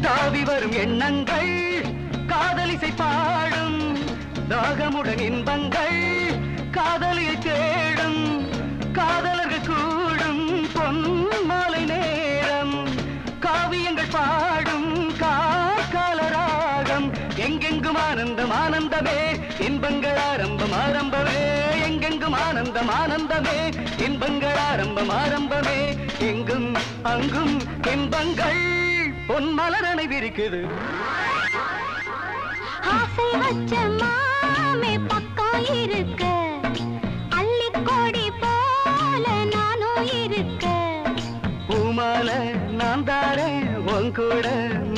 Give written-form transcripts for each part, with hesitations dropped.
தாவி வரும் எண்ணங்கள் காதலிசை பாடும் தாகமுடன் இன்பங்கள் காதலியை தேடும் காதலர்கள் கூடும் பொன் மாலை நேரம் காவியங்கள் பாடும் காலராகம் எங்கெங்கும் ஆனந்தம் ஆனந்தமே இன்பங்கள் ஆரம்பம் ஆரம்பமே எங்கெங்கும் ஆனந்தம் ஆனந்தமே இன்பங்கள் ஆரம்பம் ஆரம்பமே எங்கும் அங்கும் இன்பங்கள் பொன் மலரனை விரிக்குது ஆசை வச்ச மாமே பக்கம் இருக்க அள்ளிக்கொடி போல நானும் இருக்க பூமால நான் தாரேன் உன் கூட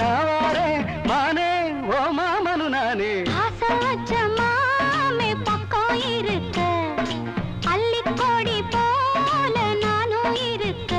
நான் வாரேன் மானே ஓ மாமனு நானே ஆசை வச்ச மாமே பக்கம் இருக்க அள்ளிக்கொடி போல நானும் இருக்க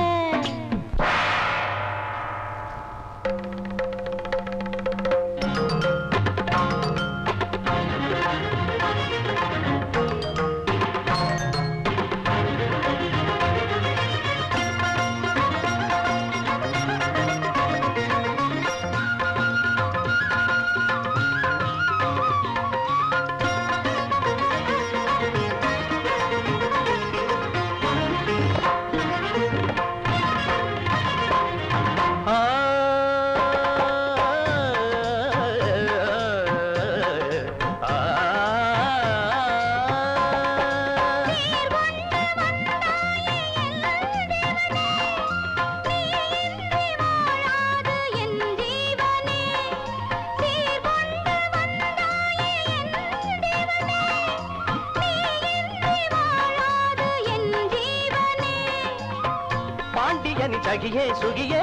சகியே சுகியே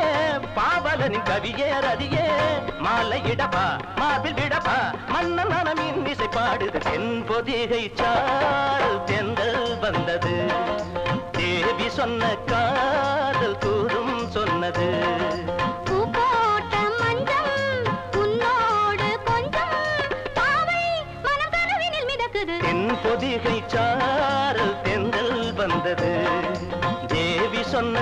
பாவலனின் கவியே ரதியே மாலை இடப்பா மாபில் விடப்பா மன்னன் மனமின் இசை பாடுது தென் பொதிகை சால் தெந்தல் வந்தது தேவி சொன்ன காதல் கூறும் சொன்னது தென் பொதிகை சால் தெந்தல் வந்தது தேவி சொன்ன